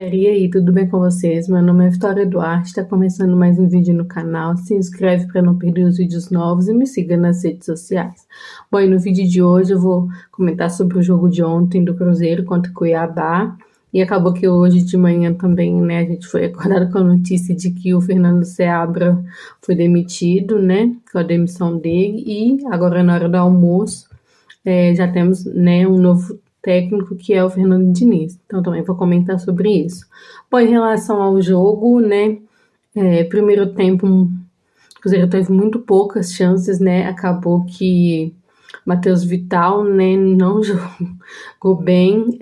E aí, tudo bem com vocês? Meu nome é Vitória Duarte, está começando mais um vídeo no canal. Se inscreve para não perder os vídeos novos e me siga nas redes sociais. Bom, e no vídeo de hoje eu vou comentar sobre o jogo de ontem do Cruzeiro contra o Cuiabá. E acabou que hoje de manhã também, né, a gente foi acordado com a notícia de que o Fernando Seabra foi demitido, né, com a demissão dele. E agora na hora do almoço já temos, né, um novo técnico que é o Fernando Diniz. Então também vou comentar sobre isso. Bom, em relação ao jogo, né, primeiro tempo o Cruzeiro teve muito poucas chances, né, acabou que Matheus Vital, né, não jogou bem,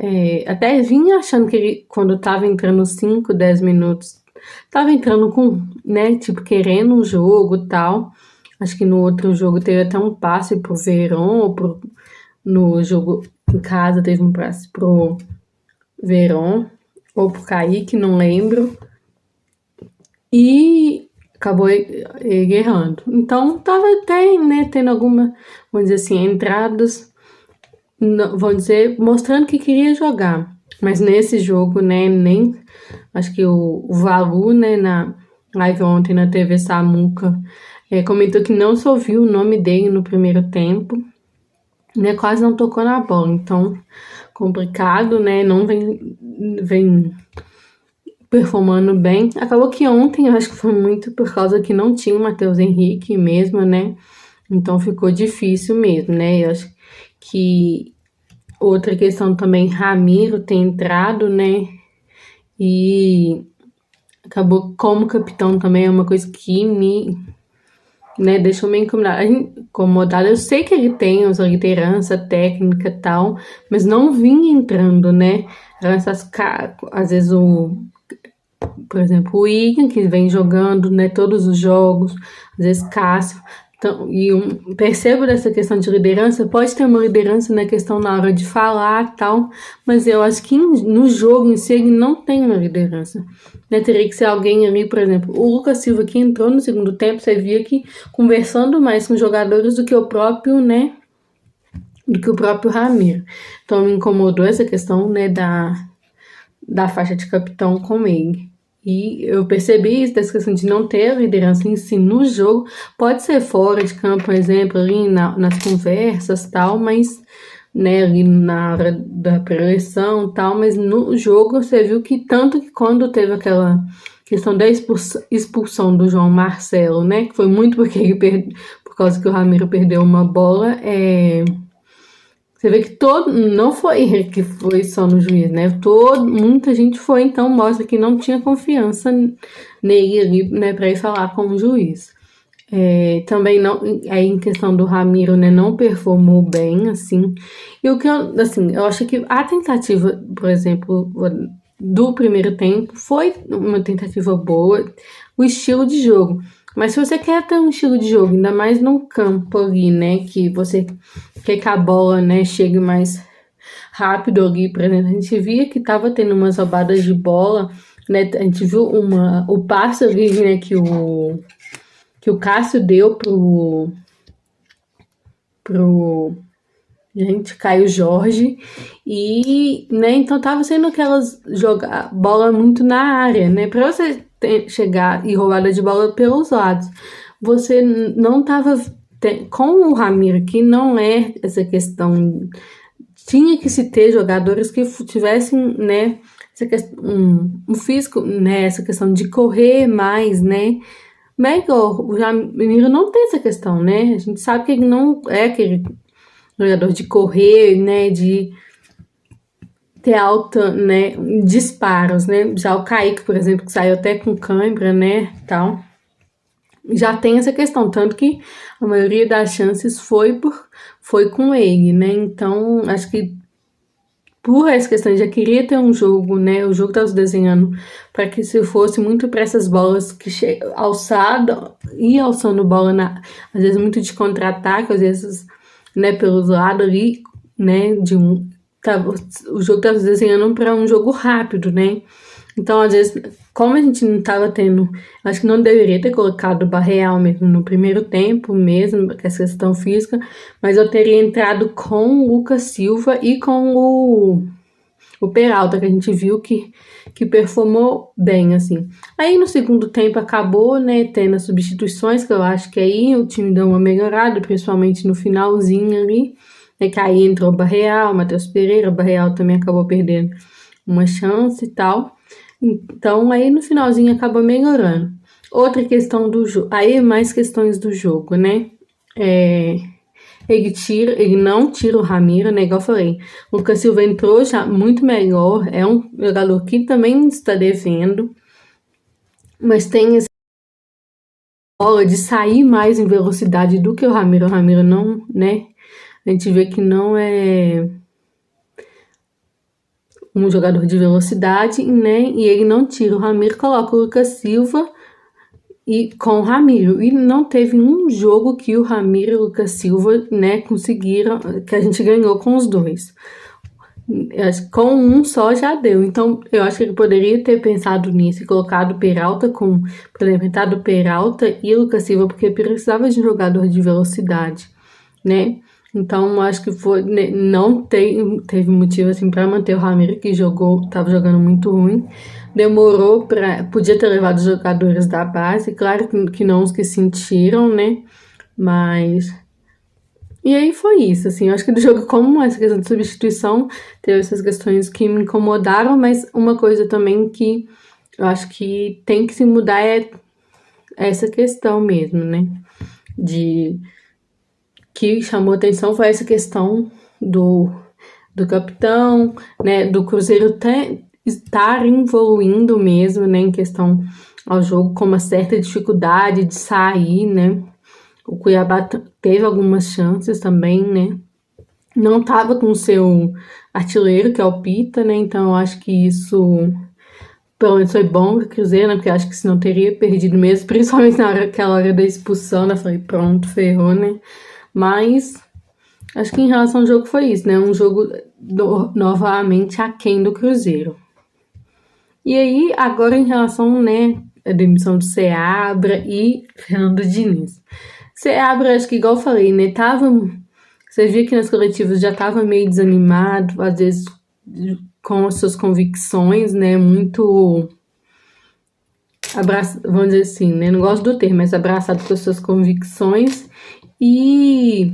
até vinha achando que ele, quando estava entrando 5, 10 minutos, estava entrando com, né, tipo, querendo um jogo e tal. Acho que no outro jogo teve até um passe pro Verón, ou no jogo em casa teve um passe pro Verón, ou pro Kaique, não lembro. E acabou ele errando. Então tava até, né, tendo alguma, vamos dizer assim, entradas, vamos dizer, mostrando que queria jogar. Mas nesse jogo, né, nem, acho que o Valu, né, na live ontem na TV Samuca, comentou que não se ouviu o nome dele no primeiro tempo, né, quase não tocou na bola. Então, complicado, né, não vem performando bem. Acabou que ontem, eu acho que foi muito por causa que não tinha o Matheus Henrique mesmo, né? Então ficou difícil mesmo, né? Eu acho que outra questão também, Ramiro ter entrado, né? E acabou como capitão também, é uma coisa que me, né, deixou meio incomodada. Eu sei que ele tem essa liderança técnica e tal, mas não vinha entrando, né? Às vezes por exemplo, o William, que vem jogando, né, todos os jogos, às vezes Cássio. Então, percebo dessa questão de liderança, pode ter uma liderança na questão na hora de falar tal, mas eu acho que no jogo em si ele não tem uma liderança. Né? Teria que ser alguém ali, por exemplo, o Lucas Silva que entrou no segundo tempo, você via que conversando mais com os jogadores do que o próprio, né, do que o próprio Ramiro. Então me incomodou essa questão, né, da faixa de capitão com ele. E eu percebi isso, dessa questão de não ter a liderança em si no jogo. Pode ser fora de campo, por exemplo, ali nas conversas tal, mas, né, ali na hora da preleção tal, mas no jogo você viu que tanto que quando teve aquela questão da expulsão do João Marcelo, né, que foi muito porque por causa que o Ramiro perdeu uma bola, você vê que não foi ele que foi só no juiz, né? Muita gente foi, então mostra que não tinha confiança nele ali, né, para ir falar com o juiz. Também não, aí em questão do Ramiro, né, não performou bem, assim. E o que eu acho que a tentativa, por exemplo, do primeiro tempo foi uma tentativa boa, o estilo de jogo. Mas se você quer ter um estilo de jogo, ainda mais num campo ali, né, que você quer que a bola, né, chegue mais rápido ali, por exemplo, a gente via que tava tendo umas roubadas de bola, né, a gente viu o passe ali, né, que o Cássio deu pro Caio Jorge, e, né, então tava sendo aquelas jogar bola muito na área, né, pra você chegar e roubada de bola pelos lados. Você não tava com o Ramiro, que não é essa questão, tinha que se ter jogadores que tivessem, né, um físico, né, essa questão de correr mais, né, melhor. O Ramiro não tem essa questão, né, a gente sabe que ele não é aquele jogador de correr, né, de ter alta, né, disparos, né, já o Kaique, por exemplo, que saiu até com cãibra, né, tal, já tem essa questão, tanto que a maioria das chances foi com ele, né, então acho que por essa questão, já queria ter um jogo, né, o jogo estava desenhando para que se fosse muito para essas bolas que alçando bola, às vezes muito de contra-ataque, às vezes, né, pelos lados ali, né, o jogo estava desenhando para um jogo rápido, né, então às vezes, como a gente não estava tendo, acho que não deveria ter colocado o Barreal mesmo no primeiro tempo mesmo, com essa questão física, mas eu teria entrado com o Lucas Silva e com o Peralta, que a gente viu que que performou bem, assim. Aí no segundo tempo acabou, né, tendo as substituições, que eu acho que aí o time deu uma melhorada, principalmente no finalzinho ali, né, que aí entrou o Barreal, Matheus Pereira, o Barreal também acabou perdendo uma chance e tal. Então aí no finalzinho acabou melhorando. Outra questão do jogo, aí mais questões do jogo, né? Ele não tira o Ramiro, né? Igual eu falei. O Lucas Silva entrou já muito melhor. É um jogador que também está devendo. Mas tem essa bola de sair mais em velocidade do que o Ramiro. O Ramiro não, né? A gente vê que não é um jogador de velocidade, né? E ele não tira o Ramiro, coloca o Lucas Silva e com o Ramiro. E não teve um jogo que o Ramiro e o Lucas Silva, né, conseguiram, que a gente ganhou com os dois. Com um só já deu. Então, eu acho que ele poderia ter pensado nisso e colocado o Peralta implementado o Peralta e o Lucas Silva, porque precisava de um jogador de velocidade, né? Então, acho que foi, né, não teve motivo assim para manter o Ramiro, que estava jogando muito ruim. Demorou podia ter levado os jogadores da base, claro que não os que sentiram, né? Mas e aí foi isso, assim, eu acho que do jogo, como essa questão de substituição, teve essas questões que me incomodaram, mas uma coisa também que eu acho que tem que se mudar é essa questão mesmo, né? Que chamou atenção foi essa questão do capitão, né? Do Cruzeiro estar evoluindo mesmo, né? Em questão ao jogo, com uma certa dificuldade de sair, né? O Cuiabá teve algumas chances também, né? Não tava com o seu artilheiro, que é o Pita, né? Então eu acho que isso, pelo menos, foi bom pro Cruzeiro, né? Porque eu acho que senão teria perdido mesmo, principalmente naquela hora da expulsão, né? Falei, pronto, ferrou, né? Mas acho que em relação ao jogo foi isso, né? Um jogo novamente aquém do Cruzeiro. E aí, agora em relação, né, a demissão do Seabra e Fernando Diniz. Seabra, acho que igual eu falei, né, você via que nas coletivas já tava meio desanimado, às vezes com as suas convicções, né, muito vamos dizer assim, né, não gosto do termo, mas abraçado com as suas convicções e,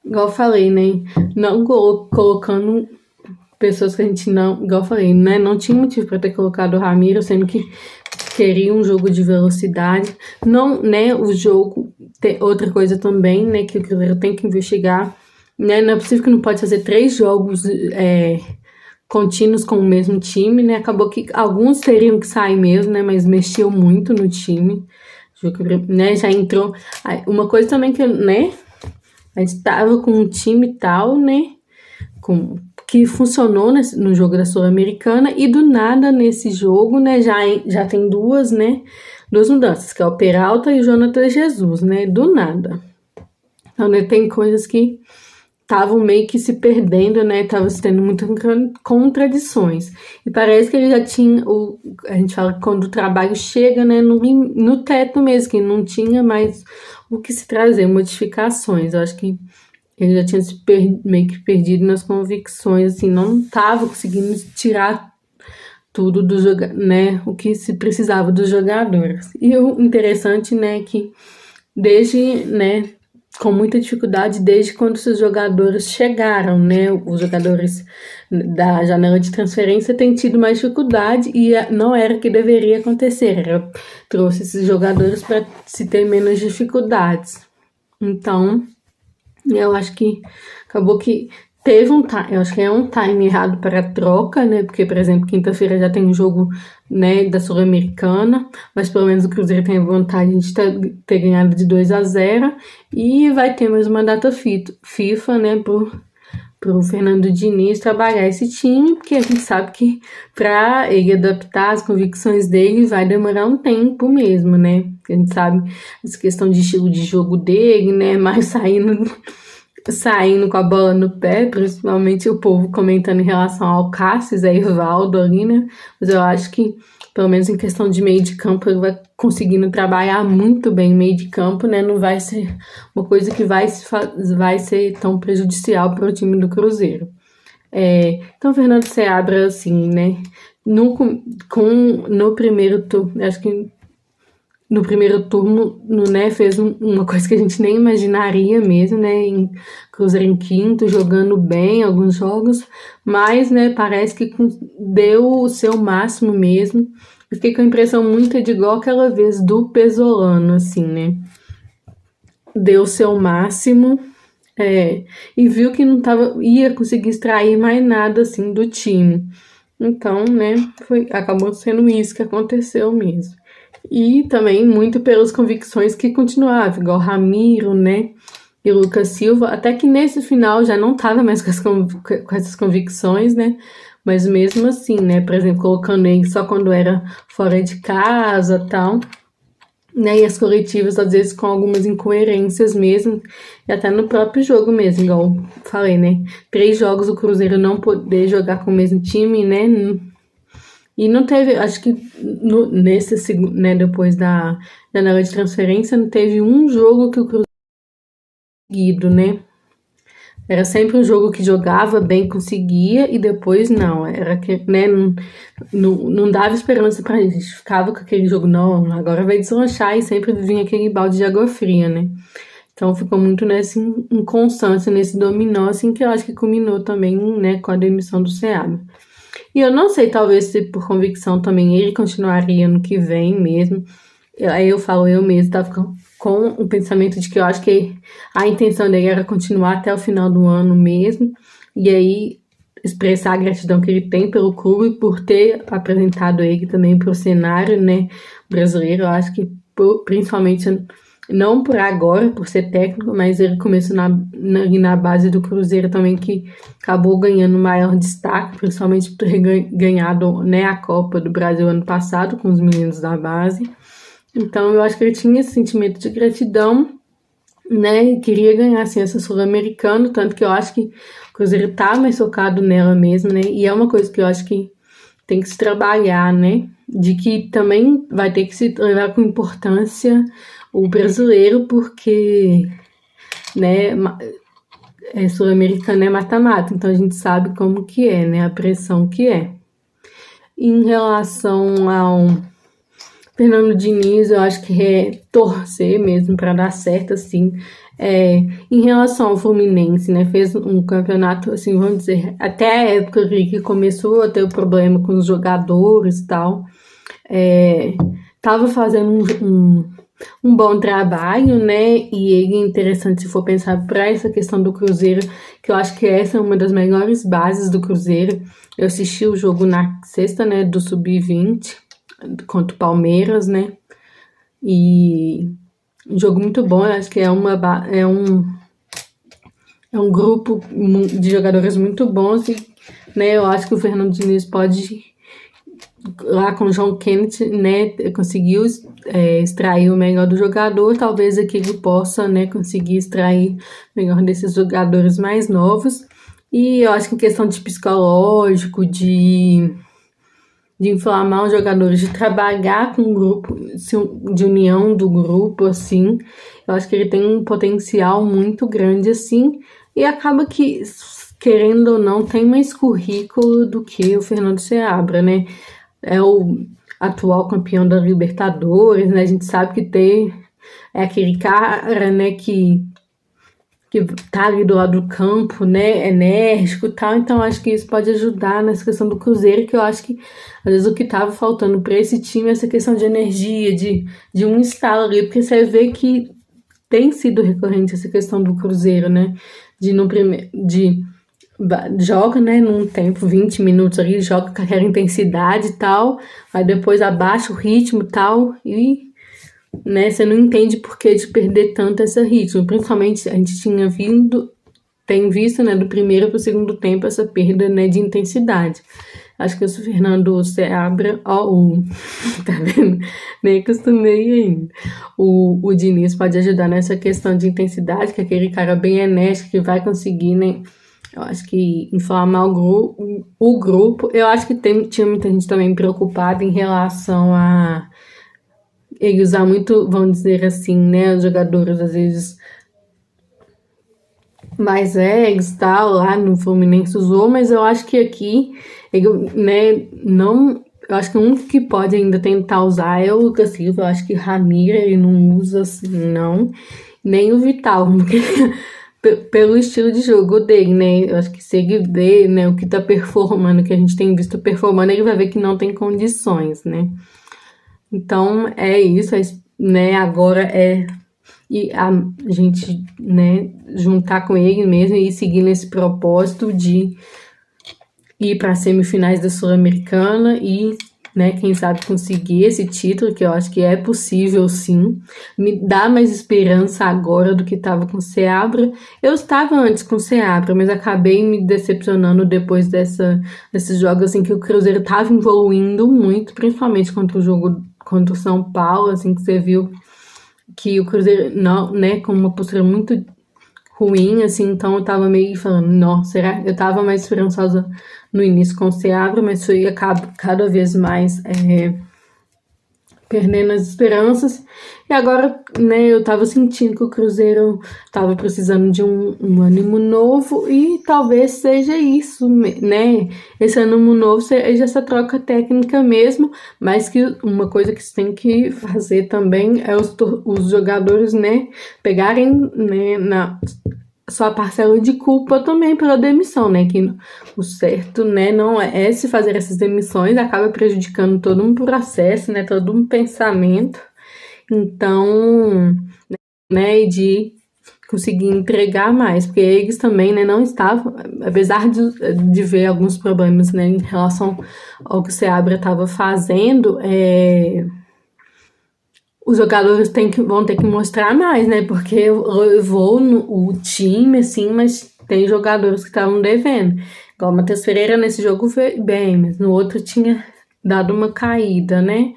igual eu falei, né, não colocando pessoas que a gente não, igual eu falei, né, não tinha motivo para ter colocado o Ramiro, sendo que queria um jogo de velocidade, não, né, o jogo, outra coisa também, né, que o Cruzeiro tem que investigar, né, não é possível que não pode fazer 3 jogos contínuos com o mesmo time, né, acabou que alguns teriam que sair mesmo, né, mas mexeu muito no time, né, já entrou, uma coisa também que, né, a gente tava com um time tal, né, que funcionou no jogo da Sul-Americana e do nada nesse jogo, né, já tem duas mudanças, que é o Peralta e o Jonathan Jesus, né, do nada. Então, né, tem coisas que estavam meio que se perdendo, né, estavam tendo muitas contradições. E parece que ele já tinha, a gente fala que quando o trabalho chega, né, no teto mesmo, que não tinha mais o que se trazer, modificações. Eu acho que ele já tinha meio que perdido nas convicções, assim, não estava conseguindo tirar tudo do jogo, né, o que se precisava dos jogadores. E o interessante, né, que desde, né, com muita dificuldade desde quando esses jogadores chegaram, né, os jogadores da janela de transferência têm tido mais dificuldade e não era o que deveria acontecer, trouxe esses jogadores para se ter menos dificuldades. Então, eu acho que acabou que teve eu acho que é um time errado para a troca, né? Porque, por exemplo, quinta-feira já tem um jogo, né, da Sul-Americana, mas pelo menos o Cruzeiro tem a vantagem de ter ganhado de 2-0 e vai ter mais uma data FIFA, né, pro Fernando Diniz trabalhar esse time, porque a gente sabe que para ele adaptar as convicções dele vai demorar um tempo mesmo, né? A gente sabe essa questão de estilo de jogo dele, né? Mas saindo com a bola no pé, principalmente o povo comentando em relação ao Cássio e Rivaldo ali, né? Mas eu acho que, pelo menos em questão de meio de campo, ele vai conseguindo trabalhar muito bem meio de campo, né? Não vai ser uma coisa que vai ser tão prejudicial para o time do Cruzeiro. Então, Fernando Seabra, assim, né? no primeiro turno, acho que no primeiro turno, né, fez uma coisa que a gente nem imaginaria mesmo, né, em Cruzeiro em quinto, jogando bem alguns jogos, mas, né, parece que deu o seu máximo mesmo. Eu fiquei com a impressão muito de igual aquela vez do Pesolano, assim, né, deu o seu máximo, e viu que não ia conseguir extrair mais nada, assim, do time. Então, né, acabou sendo isso que aconteceu mesmo. E também muito pelas convicções que continuavam, igual Ramiro, né, e Lucas Silva, até que nesse final já não tava mais com essas convicções, né, mas mesmo assim, né, por exemplo, colocando ele só quando era fora de casa, tal, né, e as coletivas às vezes com algumas incoerências mesmo, e até no próprio jogo mesmo, igual falei, né, 3 jogos o Cruzeiro não poder jogar com o mesmo time, né, e não teve, acho que né, depois da janela de transferência, não teve um jogo que o Cruzeiro conseguido, né? Era sempre um jogo que jogava bem, conseguia, e depois não. Era que, né, não dava esperança pra gente. Ficava com aquele jogo, não, agora vai deslanchar, e sempre vinha aquele balde de água fria, né? Então ficou muito nessa inconstância, nesse dominó, assim, que eu acho que culminou também, né, com a demissão do Seabra. E eu não sei, talvez se por convicção também ele continuaria no que vem mesmo. Aí eu falo, eu mesmo tava com o pensamento de que eu acho que a intenção dele era continuar até o final do ano mesmo. E aí expressar a gratidão que ele tem pelo clube por ter apresentado ele também para o cenário, né, brasileiro. Eu acho que principalmente não por agora, por ser técnico, mas ele começou na base do Cruzeiro também, que acabou ganhando maior destaque, principalmente por ter ganhado, né, a Copa do Brasil ano passado com os meninos da base. Então eu acho que ele tinha esse sentimento de gratidão, né, e queria ganhar assim, essa Sul-Americana, tanto que eu acho que o Cruzeiro tá mais focado nela mesmo, né, e é uma coisa que eu acho que tem que se trabalhar, né, de que também vai ter que se levar com importância o brasileiro, porque, né, Sul-Americana é mata-mata, então a gente sabe como que é, né, a pressão que é. Em relação ao Fernando Diniz, eu acho que é torcer mesmo para dar certo, assim. Em relação ao Fluminense, né, fez um campeonato, assim, vamos dizer, até a época que começou a ter o problema com os jogadores e tal, tava fazendo um bom trabalho, né? E ele é interessante se for pensar para essa questão do Cruzeiro, que eu acho que essa é uma das melhores bases do Cruzeiro. Eu assisti o jogo na sexta, né, do Sub-20 contra o Palmeiras, né? E um jogo muito bom, eu acho que é um grupo de jogadores muito bons e, né, eu acho que o Fernando Diniz pode, lá com o João Kennedy, né, conseguiu extrair o melhor do jogador, talvez aqui ele possa, né, conseguir extrair o melhor desses jogadores mais novos. E eu acho que em questão de psicológico, de inflamar os jogadores, de trabalhar com o grupo, de união do grupo, assim, eu acho que ele tem um potencial muito grande, assim, e acaba que, querendo ou não, tem mais currículo do que o Fernando Seabra, né? É o atual campeão da Libertadores, né? A gente sabe que é aquele cara, né, que tá ali do lado do campo, né, enérgico e tal, então acho que isso pode ajudar nessa questão do Cruzeiro, que eu acho que às vezes o que tava faltando para esse time é essa questão de energia, de um estalo ali, porque você vê que tem sido recorrente essa questão do Cruzeiro, né, joga, né, num tempo, 20 minutos ali, joga com aquela intensidade e tal, aí depois abaixa o ritmo e tal, e, né, você não entende por que de perder tanto esse ritmo, principalmente a gente tem visto, né, do primeiro para o segundo tempo essa perda, né, de intensidade. Acho que o Fernando Seabra, tá vendo? Nem acostumei ainda. O Diniz pode ajudar nessa questão de intensidade, que é aquele cara bem enérgico que vai conseguir, né, eu acho que inflamar o grupo. Eu acho que tinha muita gente também preocupada em relação a ele usar muito, vamos dizer assim, né, os jogadores às vezes mais velhos e tal, lá no Fluminense usou, mas eu acho que aqui né, não... Eu acho que o único que pode ainda tentar usar é o Lucas Silva. Eu acho que Ramiro ele não usa assim, não. Nem o Vital, porque pelo estilo de jogo dele, né? Eu acho que se ele vê, né, o que tá performando, que a gente tem visto performando, ele vai ver que não tem condições, né? Então é isso, né? Agora é e a gente, né, juntar com ele mesmo e seguir nesse propósito de ir para as semifinais da Sul-Americana e, né, quem sabe conseguir esse título, que eu acho que é possível sim. Me dá mais esperança agora do que estava com o Seabra. Eu estava antes com o Seabra, mas acabei me decepcionando depois desses jogos assim que o Cruzeiro estava evoluindo muito, principalmente contra o jogo contra o São Paulo, assim que você viu que o Cruzeiro não, né, com uma postura muito ruim, assim, então eu tava meio falando, nossa, será? Eu tava mais esperançosa no início com o Seabra, mas foi cada vez mais perdendo as esperanças. E agora, né, eu tava sentindo que o Cruzeiro tava precisando de um ânimo novo e talvez seja isso, né? Esse ânimo novo seja essa troca técnica mesmo, mas que uma coisa que você tem que fazer também é os jogadores, né, pegarem, né, na sua parcela de culpa também pela demissão, né? Que o certo, né, não é se fazer essas demissões, acaba prejudicando todo um processo, né? Todo um pensamento. Então, né, e de conseguir entregar mais, porque eles também, né, não estavam, apesar de ver alguns problemas, né, em relação ao que o Seabra estava fazendo, os jogadores vão ter que mostrar mais, né? Porque levou o time, assim, mas tem jogadores que estavam devendo. Igual o Matheus Pereira nesse jogo foi bem, mas no outro tinha dado uma caída, né?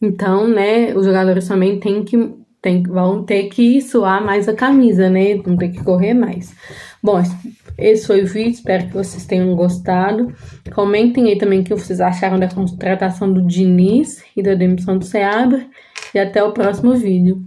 Então, né, os jogadores também vão ter que suar mais a camisa, né? Vão ter que correr mais. Bom, esse foi o vídeo, espero que vocês tenham gostado. Comentem aí também o que vocês acharam da contratação do Diniz e da demissão do Seabra. E até o próximo vídeo.